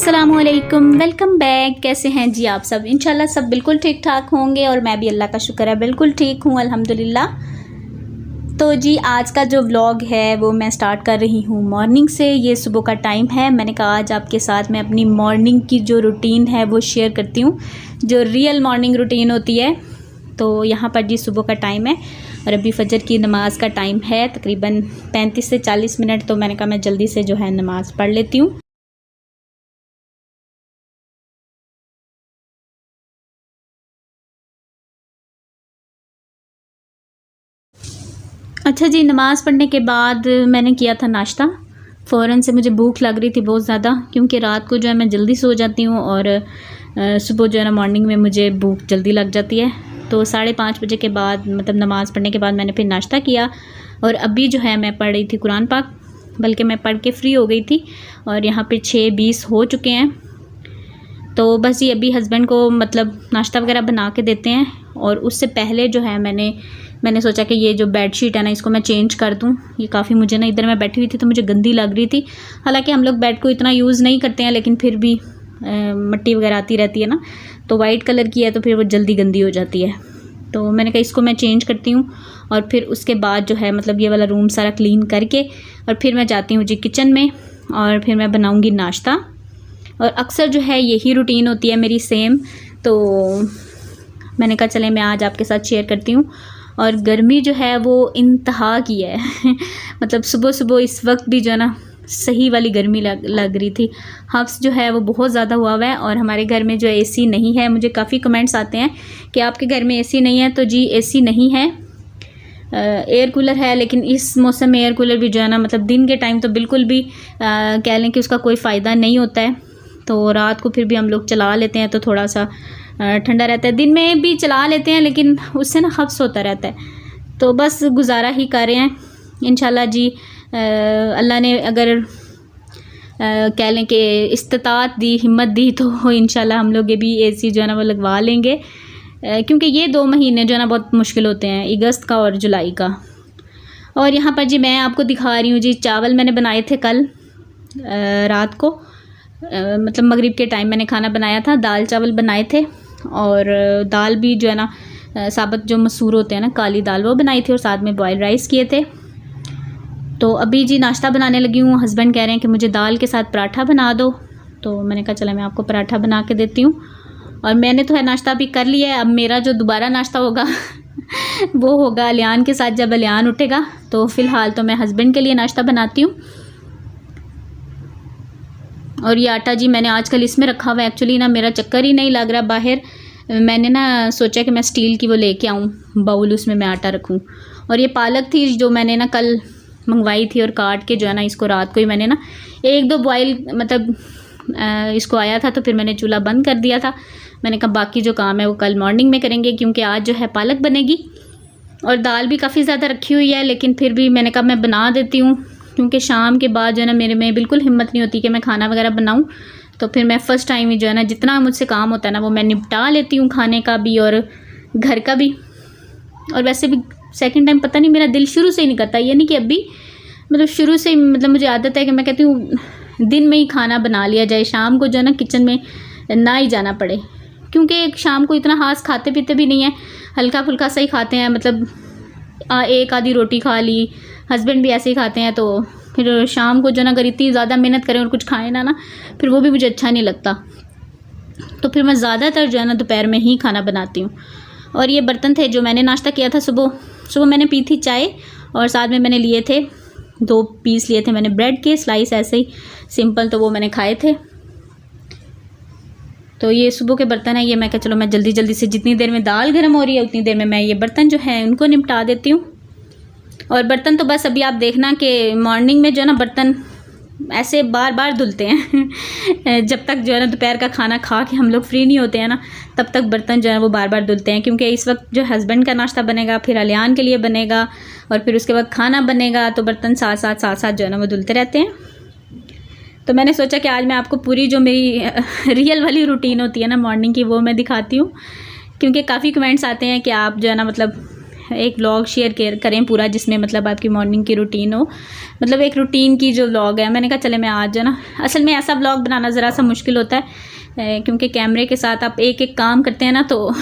अस्सलामुअलैकुम, welcome back. कैसे हैं जी आप सब? इंशाल्लाह सब बिल्कुल ठीक ठाक होंगे और मैं भी अल्लाह का शुक्र है बिल्कुल ठीक हूँ अल्हम्दुलिल्लाह। तो जी आज का जो व्लॉग है वो मैं स्टार्ट कर रही हूँ मॉर्निंग से। ये सुबह का टाइम है। मैंने कहा आज आपके साथ मैं अपनी मॉर्निंग की जो रूटीन है वो शेयर करती हूँ, जो रियल मॉर्निंग रूटीन होती है। तो यहाँ पर जी सुबह का टाइम है और अभी फजर की नमाज़ का टाइम है, तकरीबन 35 से 40 मिनट। तो मैंने कहा मैं जल्दी से जो है नमाज़ पढ़ लेती हूँ। अच्छा जी, नमाज़ पढ़ने के बाद मैंने किया था नाश्ता। फ़ौरन से मुझे भूख लग रही थी बहुत ज़्यादा, क्योंकि रात को जो है मैं जल्दी सो जाती हूँ और सुबह जो है ना मॉर्निंग में मुझे भूख जल्दी लग जाती है। तो 5:30 बजे के बाद, मतलब नमाज़ पढ़ने के बाद मैंने फिर नाश्ता किया और अभी जो है मैं पढ़ रही थी कुरान पाक। बल्कि मैं पढ़ के फ्री हो गई थी और यहाँ पे 6:20 हो चुके हैं। तो बस ये अभी हस्बैंड को मतलब नाश्ता वगैरह बना के देते हैं और उससे पहले जो है मैंने सोचा कि ये जो बेडशीट है ना इसको मैं चेंज कर दूं। ये काफ़ी मुझे ना, इधर मैं बैठी हुई थी तो मुझे गंदी लग रही थी। हालांकि हम लोग बेड को इतना यूज़ नहीं करते हैं, लेकिन फिर भी मिट्टी वगैरह आती रहती है ना, तो वाइट कलर की है तो फिर वो जल्दी गंदी हो जाती है। तो मैंने कहा इसको मैं चेंज करती हूँ और फिर उसके बाद जो है मतलब ये वाला रूम सारा क्लीन करके और फिर मैं जाती हूँ जी किचन में और फिर मैं बनाऊँगी नाश्ता। और अक्सर जो है यही रूटीन होती है मेरी सेम। तो मैंने कहा चले मैं आज आपके साथ शेयर करती हूँ। और गर्मी जो है वो इंतहा की है मतलब सुबह सुबह इस वक्त भी जो है ना सही वाली गर्मी लग रही थी। हफ्स जो है वो बहुत ज़्यादा हुआ है और हमारे घर में जो एसी नहीं है। मुझे काफ़ी कमेंट्स आते हैं कि आपके घर में एसी नहीं है। तो जी एसी नहीं है, एयर कूलर है, लेकिन इस मौसम में एयर कूलर भी जो है ना मतलब दिन के टाइम तो बिल्कुल भी कह लें कि उसका कोई फ़ायदा नहीं होता है। तो रात को फिर भी हम लोग चला लेते हैं तो थोड़ा सा ठंडा रहता है। दिन में भी चला लेते हैं लेकिन उससे ना हफ्स होता रहता है। तो बस गुजारा ही कर रहे हैं इंशाल्लाह जी। अल्लाह ने अगर कह लें कि इस्तिताअत दी, हिम्मत दी, तो इंशाल्लाह हम लोग ये भी एसी जो है ना वो लगवा लेंगे। क्योंकि ये 2 महीने जो है ना बहुत मुश्किल होते हैं, अगस्त का और जुलाई का। और यहाँ पर जी मैं आपको दिखा रही हूँ जी, चावल मैंने बनाए थे कल रात को, मतलब मगरिब के टाइम मैंने खाना बनाया था। दाल चावल बनाए थे और दाल भी जो है ना साबुत जो मसूर होते हैं ना, काली दाल, वो बनाई थी और साथ में बॉयल राइस किए थे। तो अभी जी नाश्ता बनाने लगी हूँ। हस्बैंड कह रहे हैं कि मुझे दाल के साथ पराठा बना दो, तो मैंने कहा चला मैं आपको पराठा बना के देती हूँ। और मैंने तो है नाश्ता भी कर लिया है। अब मेरा जो दोबारा नाश्ता होगा वो होगा अलियान के साथ, जब अलियान उठेगा। तो फ़िलहाल तो मैं हस्बैंड के लिए नाश्ता बनाती हूँ। और ये आटा जी मैंने आजकल इसमें रखा हुआ है। एक्चुअली ना मेरा चक्कर ही नहीं लग रहा बाहर। मैंने ना सोचा कि मैं स्टील की वो लेके आऊँ बाउल, उसमें मैं आटा रखूँ। और ये पालक थी जो मैंने ना कल मंगवाई थी और काट के जो है ना इसको रात को ही मैंने ना 1-2 बॉयल मतलब इसको आया था तो फिर मैंने चूल्हा बंद कर दिया था। मैंने कहा बाकी जो काम है वो कल मॉर्निंग में करेंगे, क्योंकि आज जो है पालक बनेगी। और दाल भी काफ़ी ज़्यादा रखी हुई है, लेकिन फिर भी मैंने कहा मैं बना देती हूँ, क्योंकि शाम के बाद जो है ना मेरे में बिल्कुल हिम्मत नहीं होती कि मैं खाना वगैरह बनाऊँ। तो फिर मैं फ़र्स्ट टाइम ही जो है ना जितना मुझसे काम होता है ना वो मैं निपटा लेती हूँ, खाने का भी और घर का भी। और वैसे भी सेकंड टाइम पता नहीं मेरा दिल शुरू से ही नहीं करता, ये नहीं कि अभी, मतलब शुरू से ही मतलब मुझे आदत है कि मैं कहती हूँ दिन में ही खाना बना लिया जाए, शाम को जो है ना किचन में ना ही जाना पड़े। क्योंकि शाम को इतना खास खाते पीते भी नहीं है, हल्का फुल्का सा ही खाते हैं। मतलब एक आधी रोटी खा ली, हस्बैंड भी ऐसे ही खाते हैं। तो फिर शाम को जो ना अगर इतनी ज़्यादा मेहनत करें और कुछ खाएं ना फिर वो भी मुझे अच्छा नहीं लगता। तो फिर मैं ज़्यादातर जो है ना दोपहर में ही खाना बनाती हूँ। और ये बर्तन थे जो मैंने नाश्ता किया था सुबह मैंने पी थी चाय और साथ में मैंने लिए थे 2 पीस लिए थे मैंने ब्रेड के स्लाइस, ऐसे ही सिंपल, तो वो मैंने खाए थे। तो ये सुबह के बर्तन है। ये मैं कहा चलो मैं जल्दी जल्दी से, जितनी देर में दाल गर्म हो रही है उतनी देर में मैं ये बर्तन जो है उनको निपटा देती हूँ। और बर्तन तो बस अभी आप देखना कि मॉर्निंग में जो है ना बर्तन ऐसे बार बार धुलते हैं जब तक जो है ना दोपहर का खाना खा के हम लोग फ्री नहीं होते हैं ना, तब तक बर्तन जो है वो बार बार धुलते हैं। क्योंकि इस वक्त जो हस्बैंड का नाश्ता बनेगा, फिर अलियान के लिए बनेगा और फिर उसके बाद खाना बनेगा, तो बर्तन साथ साथ जो है ना वो धुलते रहते हैं। तो मैंने सोचा कि आज मैं आपको पूरी जो मेरी रियल वाली रूटीन होती है ना मॉर्निंग की, वो मैं दिखाती हूँ। क्योंकि काफ़ी कमेंट्स आते हैं कि आप जो है ना मतलब एक व्लॉग शेयर करें पूरा, जिसमें मतलब आपकी मॉर्निंग की रूटीन हो, मतलब एक रूटीन की जो व्लॉग है। मैंने कहा चले मैं आज जो ना, असल में ऐसा व्लॉग बनाना ज़रा सा मुश्किल होता है क्योंकि कैमरे के साथ आप एक एक काम करते हैं ना, तो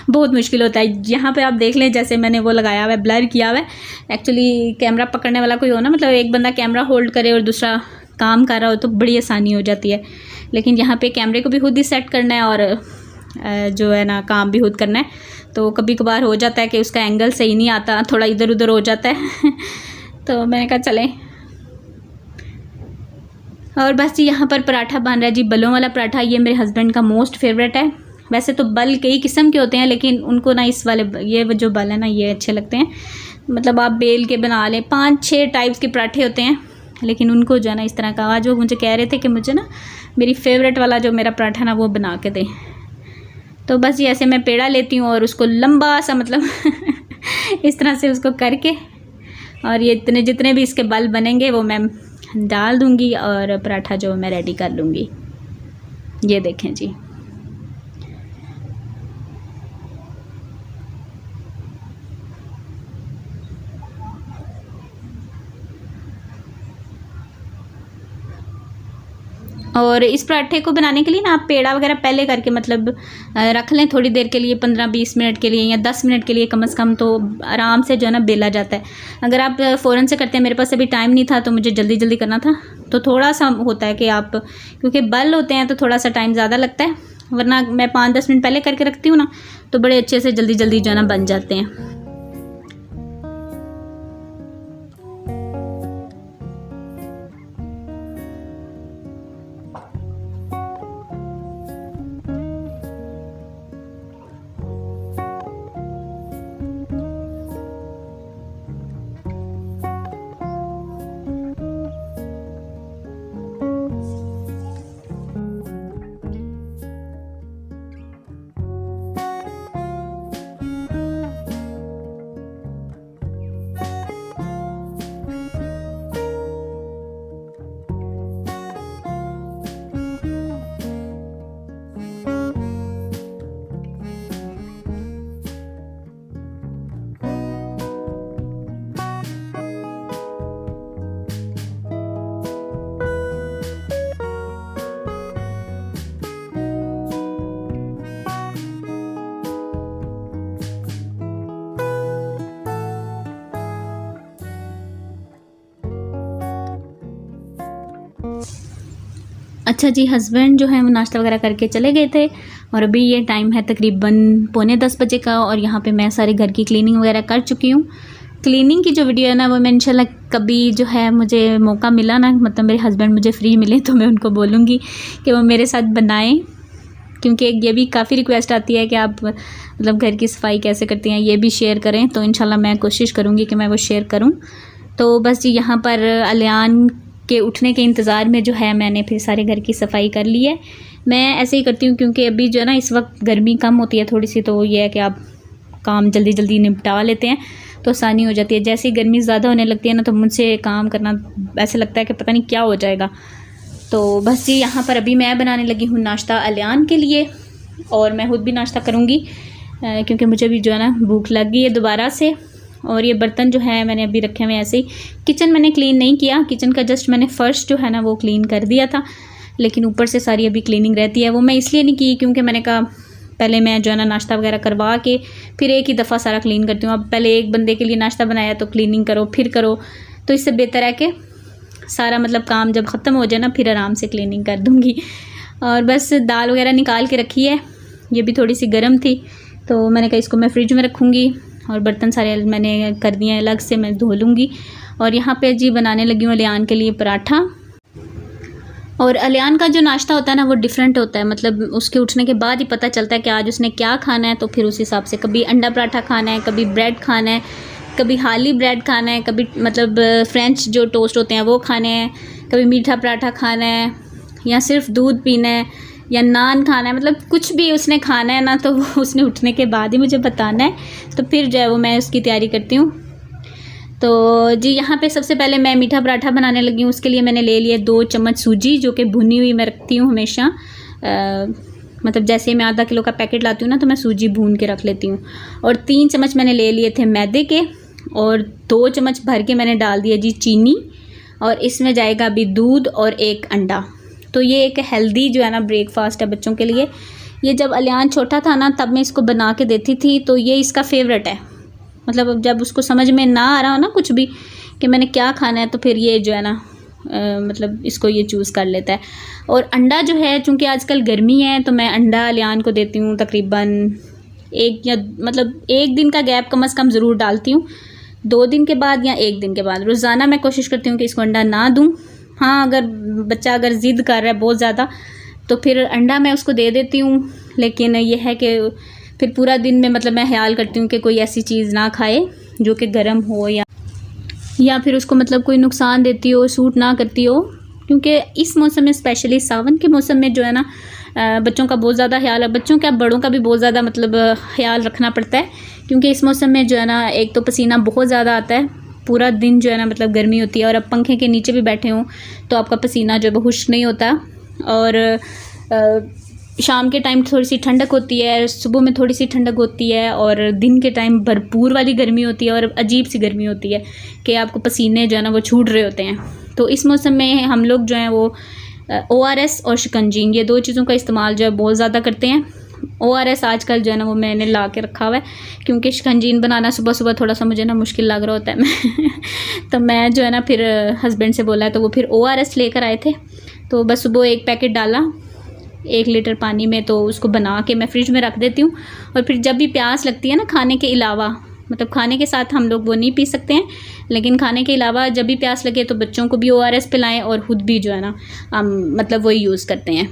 बहुत मुश्किल होता है। यहाँ पे आप देख लें, जैसे मैंने वो लगाया हुआ है, ब्लर किया हुआ है। एक्चुअली कैमरा पकड़ने वाला कोई हो ना, मतलब एक बंदा कैमरा होल्ड करे और दूसरा काम कर रहा हो, तो बड़ी आसानी हो जाती है। लेकिन यहाँ पे कैमरे को भी खुद ही सेट करना है और जो है ना काम भी खुद करना है, तो कभी कभार हो जाता है कि उसका एंगल सही नहीं आता, थोड़ा इधर उधर हो जाता है तो मैंने कहा चलें। और बस जी यहाँ पर पराठा बन रहा है जी, बलों वाला पराठा। ये मेरे हस्बैंड का मोस्ट फेवरेट है। वैसे तो बल कई किस्म के होते हैं, लेकिन उनको ना इस वाले ये जो बल है ना, ये अच्छे लगते हैं। मतलब आप बेल के बना लें, 5-6 टाइप्स के पराठे होते हैं, लेकिन उनको जो है ना इस तरह का, आज वो मुझे कह रहे थे कि मुझे ना मेरी फेवरेट वाला जो मेरा पराठा ना वो बना के दें। तो बस ये ऐसे मैं पेड़ा लेती हूँ और उसको लंबा सा मतलब इस तरह से उसको करके, और ये जितने भी इसके बल बनेंगे वो मैं डाल दूँगी और पराठा जो मैं रेडी कर लूँगी। ये देखें जी। और इस पराठे को बनाने के लिए ना आप पेड़ा वगैरह पहले करके मतलब रख लें थोड़ी देर के लिए, 15-20 मिनट के लिए या 10 मिनट के लिए कम से कम, तो आराम से जो है ना बेला जाता है। अगर आप फ़ौरन से करते हैं, मेरे पास अभी टाइम नहीं था तो मुझे जल्दी जल्दी करना था, तो थोड़ा सा होता है कि आप, क्योंकि बल होते हैं तो थोड़ा सा टाइम ज़्यादा लगता है, वरना मैं 5-10 मिनट पहले करके रखती हूँ ना, तो बड़े अच्छे से जल्दी जल्दी जो है ना बन जाते हैं। अच्छा जी, हस्बैंड जो है वो नाश्ता वगैरह करके चले गए थे और अभी ये टाइम है तकरीबन 9:45 बजे का, और यहाँ पे मैं सारे घर की क्लीनिंग वगैरह कर चुकी हूँ। क्लीनिंग की जो वीडियो है ना वो मैं इंशाल्लाह कभी जो है मुझे मौका मिला ना, मतलब मेरे हस्बैंड मुझे फ्री मिले तो मैं उनको बोलूँगी कि वो मेरे साथ बनाएं, क्योंकि ये भी काफ़ी रिक्वेस्ट आती है कि आप मतलब घर की सफाई कैसे करती हैं, ये भी शेयर करें। तो इंशाल्लाह मैं कोशिश करूँगी कि मैं वो शेयर करूँ। तो बस जी यहाँ पर अलियान के उठने के इंतज़ार में जो है मैंने फिर सारे घर की सफाई कर ली है। मैं ऐसे ही करती हूँ क्योंकि अभी जो है ना इस वक्त गर्मी कम होती है थोड़ी सी, तो ये है कि आप काम जल्दी जल्दी निपटा लेते हैं तो आसानी हो जाती है। जैसे ही गर्मी ज़्यादा होने लगती है ना, तो मुझसे काम करना ऐसे लगता है कि पता नहीं क्या हो जाएगा। तो बस जी यहाँ पर अभी मैं बनाने लगी हूँ नाश्ता अलियान के लिए, और मैं खुद भी नाश्ता करूँगी क्योंकि मुझे भी जो है ना भूख लग गई है दोबारा से। और ये बर्तन जो है मैंने अभी रखे हुए ऐसे ही। किचन मैंने क्लीन नहीं किया, किचन का जस्ट मैंने फ़र्श जो है ना वो क्लीन कर दिया था, लेकिन ऊपर से सारी अभी क्लीनिंग रहती है। वो मैं इसलिए नहीं की क्योंकि मैंने कहा पहले मैं जो है ना नाश्ता वगैरह करवा के फिर एक ही दफ़ा सारा क्लीन करती हूँ। अब पहले एक बंदे के लिए नाश्ता बनाया तो क्लीनिंग करो फिर करो, तो इससे बेहतर है कि सारा मतलब काम जब ख़त्म हो जाए ना फिर आराम से क्लीनिंग कर दूँगी। और बस दाल वगैरह निकाल के रखी है, ये भी थोड़ी सी गर्म थी तो मैंने कहा इसको मैं फ्रिज में रखूँगी। और बर्तन सारे मैंने कर दिए हैं अलग से, मैं धो लूँगी। और यहाँ पे जी बनाने लगी हूँ अलियान के लिए पराठा। और अलियान का जो नाश्ता होता है ना वो डिफरेंट होता है, मतलब उसके उठने के बाद ही पता चलता है कि आज उसने क्या खाना है, तो फिर उस हिसाब से कभी अंडा पराठा खाना है, कभी ब्रेड खाना है, कभी हाली ब्रेड खाना है, कभी मतलब फ्रेंच जो टोस्ट होते हैं वो खाने हैं, कभी मीठा पराठा खाना है, या सिर्फ दूध पीना है, या नान खाना है, मतलब कुछ भी उसने खाना है ना तो वो उसने उठने के बाद ही मुझे बताना है, तो फिर जो है वो मैं उसकी तैयारी करती हूँ। तो जी यहाँ पे सबसे पहले मैं मीठा पराठा बनाने लगी हूँ। उसके लिए मैंने ले लिया 2 चम्मच सूजी, जो कि भुनी हुई मैं रखती हूँ हमेशा मतलब जैसे मैं आधा किलो का पैकेट लाती हूँ ना, तो मैं सूजी भून के रख लेती हूँ। और 3 चम्मच मैंने ले लिए थे मैदे के, और 2 चम्मच भर के मैंने डाल दिया जी चीनी, और इसमें जाएगा अभी दूध और 1 अंडा। तो ये एक हेल्दी जो है ना ब्रेकफास्ट है बच्चों के लिए। ये जब अलियान छोटा था ना, तब मैं इसको बना के देती थी, तो ये इसका फेवरेट है। मतलब अब जब उसको समझ में ना आ रहा हो ना कुछ भी कि मैंने क्या खाना है, तो फिर ये जो है ना मतलब इसको ये चूज़ कर लेता है। और अंडा जो है, चूँकि आजकल गर्मी है, तो मैं अंडा अलियान को देती हूँ तकरीबन 1 दिन का गैप कम से कम ज़रूर डालती हूँ, 2 दिन के बाद या 1 दिन के बाद। रोज़ाना मैं कोशिश करती हूँ कि इसको अंडा ना दूँ। हाँ, अगर बच्चा ज़िद कर रहा है बहुत ज़्यादा, तो फिर अंडा मैं उसको दे देती हूँ। लेकिन ये है कि फिर पूरा दिन में मतलब मैं ख्याल करती हूँ कि कोई ऐसी चीज़ ना खाए जो कि गर्म हो या फिर उसको मतलब कोई नुकसान देती हो, सूट ना करती हो। क्योंकि इस मौसम में, स्पेशली सावन के मौसम में जो है ना, बच्चों का बहुत ज़्यादा ख्याल है, बच्चों क्या बड़ों का भी बहुत ज़्यादा मतलब ख्याल रखना पड़ता है। क्योंकि इस मौसम में जो है ना, एक तो पसीना बहुत ज़्यादा आता है, पूरा दिन जो है ना मतलब गर्मी होती है, और अब पंखे के नीचे भी बैठे हों तो आपका पसीना जो है वो खुश्क नहीं होता। और शाम के टाइम थोड़ी सी ठंडक होती है, सुबह में थोड़ी सी ठंडक होती है, और दिन के टाइम भरपूर वाली गर्मी होती है, और अजीब सी गर्मी होती है कि आपको पसीने जो है ना वो छूट रहे होते हैं। तो इस मौसम में हम लोग जो हैं वो ORS और शिकंजी, ये 2 चीज़ों का इस्तेमाल जो है बहुत ज़्यादा करते हैं। ORS आजकल जो है ना वो मैंने ला के रखा हुआ है, क्योंकि शिकंजीन बनाना सुबह सुबह थोड़ा सा मुझे ना मुश्किल लग रहा होता है तो मैं जो है ना फिर हस्बैंड से बोला है, तो वो फिर ORS लेकर आए थे। तो बस सुबह 1 पैकेट डाला 1 लीटर पानी में, तो उसको बना के मैं फ्रिज में रख देती हूँ। और फिर जब भी प्यास लगती है ना, खाने के अलावा, मतलब खाने के साथ हम लोग वो नहीं पी सकते हैं, लेकिन खाने के अलावा जब भी प्यास लगे तो बच्चों को भी ORS पिलाएं, और ख़ुद भी जो है ना मतलब वही यूज़ करते हैं।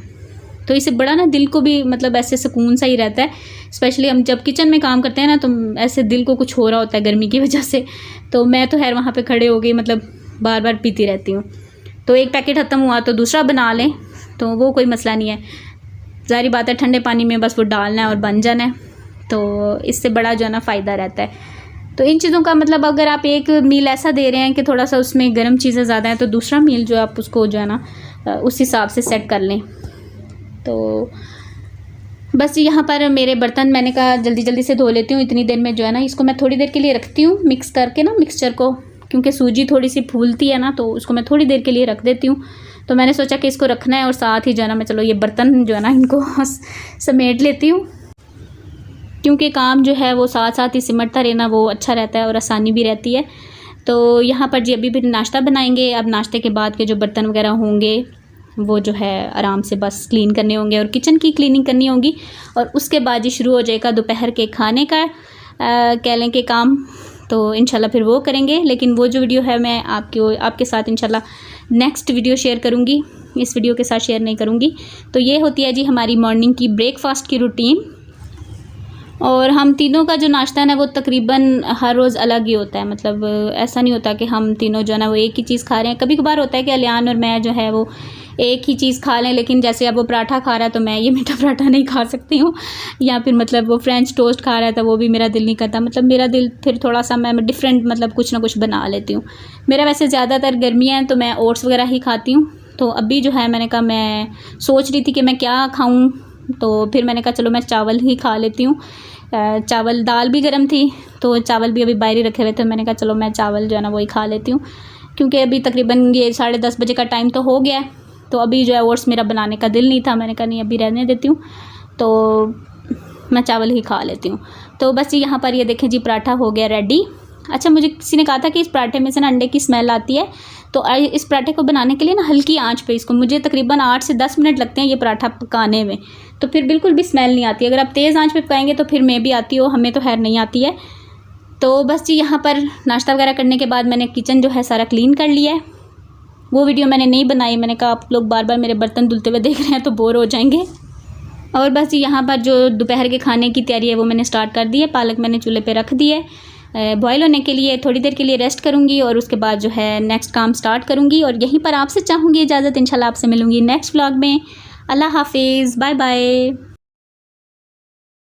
तो इससे बड़ा ना दिल को भी मतलब ऐसे सुकून सा ही रहता है। स्पेशली हम जब किचन में काम करते हैं ना, तो ऐसे दिल को कुछ हो रहा होता है गर्मी की वजह से, तो मैं तो खैर वहाँ पे खड़े हो गई, मतलब बार बार पीती रहती हूँ। तो 1 पैकेट ख़त्म हुआ तो दूसरा बना लें, तो वो कोई मसला नहीं है। ज़ाहिर बात है ठंडे पानी में बस वो डालना है और बन जाना है, तो इससे बड़ा जो है ना फ़ायदा रहता है। तो इन चीज़ों का मतलब, अगर आप एक मील ऐसा दे रहे हैं कि थोड़ा सा उसमें गर्म चीज़ें ज़्यादा हैं, तो दूसरा मील जो आप उसको जो है ना उस हिसाब से सेट कर लें। तो बस यहाँ पर मेरे बर्तन मैंने कहा जल्दी जल्दी से धो लेती हूँ, इतनी देर में जो है ना इसको मैं थोड़ी देर के लिए रखती हूँ मिक्स करके ना मिक्सचर को, क्योंकि सूजी थोड़ी सी फूलती है ना, तो उसको मैं थोड़ी देर के लिए रख देती हूँ। तो मैंने सोचा कि इसको रखना है, और साथ ही जो है ना मैं चलो ये बर्तन जो है ना इनको समेट लेती हूँ, क्योंकि काम जो है वो साथ साथ ही सिमटता रहना वो अच्छा रहता है और आसानी भी रहती है। तो यहाँ पर जी अभी भी नाश्ता बनाएंगे। अब नाश्ते के बाद के जो बर्तन वगैरह होंगे वो जो है आराम से बस क्लीन करने होंगे, और किचन की क्लीनिंग करनी होगी, और उसके बाद ही शुरू हो जाएगा दोपहर के खाने का कह लें कि काम। तो इंशाल्लाह फिर वो करेंगे, लेकिन वो जो वीडियो है मैं आपके साथ इंशाल्लाह नेक्स्ट वीडियो शेयर करूँगी, इस वीडियो के साथ शेयर नहीं करूँगी। तो ये होती है जी हमारी मॉर्निंग की ब्रेकफास्ट की रूटीन। और हम तीनों का जो नाश्ता है ना वो तकरीबन हर रोज़ अलग ही होता है, मतलब ऐसा नहीं होता कि हम तीनों जो है ना वो एक ही चीज़ खा रहे हैं। कभी कभार होता है कि अलियान और मैं जो है वो एक ही चीज़ खा लें, लेकिन जैसे अब वो पराठा खा रहा है तो मैं ये मीठा पराठा नहीं खा सकती हूँ, या फिर मतलब वो फ्रेंच टोस्ट खा रहा है तो वो भी मेरा दिल नहीं करता। मतलब मेरा दिल फिर थोड़ा सा मैं डिफरेंट मतलब कुछ ना कुछ बना लेती हूँ। मेरा वैसे ज़्यादातर गर्मियाँ हैं तो मैं ओट्स वगैरह ही खाती हूँ। तो अभी जो है मैंने कहा, मैं सोच रही थी कि मैं क्या खाऊँ, तो फिर मैंने कहा चलो मैं चावल ही खा लेती हूँ। चावल, दाल भी गर्म थी तो चावल भी अभी बाहर ही रखे हुए थे, मैंने कहा चलो मैं चावल जो है ना वही खा लेती हूँ, क्योंकि अभी तकरीबन ये 10:30 बजे का टाइम तो हो गया है। तो अभी जो है ओट्स मेरा बनाने का दिल नहीं था, मैंने कहा नहीं अभी रहने देती हूँ, तो मैं चावल ही खा लेती हूँ। तो बस यहाँ पर ये देखें जी पराठा हो गया रेडी। अच्छा, मुझे किसी ने कहा था कि इस पराठे में से ना अंडे की स्मेल आती है, तो इस पराठे को बनाने के लिए ना हल्की आंच पे इसको मुझे तकरीबन 8 से 10 मिनट लगते हैं ये पराठा पकाने में, तो फिर बिल्कुल भी स्मेल नहीं आती। अगर आप तेज़ आंच पे पकाएंगे तो फिर मैं भी आती हो, हमें तो खैर नहीं आती है। तो बस जी यहाँ पर नाश्ता वगैरह करने के बाद मैंने किचन जो है सारा क्लीन कर लिया है। वो वीडियो मैंने नहीं बनाई, मैंने कहा आप लोग बार बार मेरे बर्तन धुलते हुए देख रहे हैं तो बोर हो जाएंगे। और बस जी यहाँ पर जो दोपहर के खाने की तैयारी है वो मैंने स्टार्ट कर दी है। पालक मैंने चूल्हे पे रख दी है बॉयल होने के लिए, थोड़ी देर के लिए रेस्ट करूँगी और उसके बाद जो है नेक्स्ट काम स्टार्ट करूँगी। और यहीं पर आपसे चाहूँगी इजाज़त, इंशाल्लाह आपसे मिलूँगी नेक्स्ट व्लॉग में। अल्लाह हाफिज़, बाय बाय।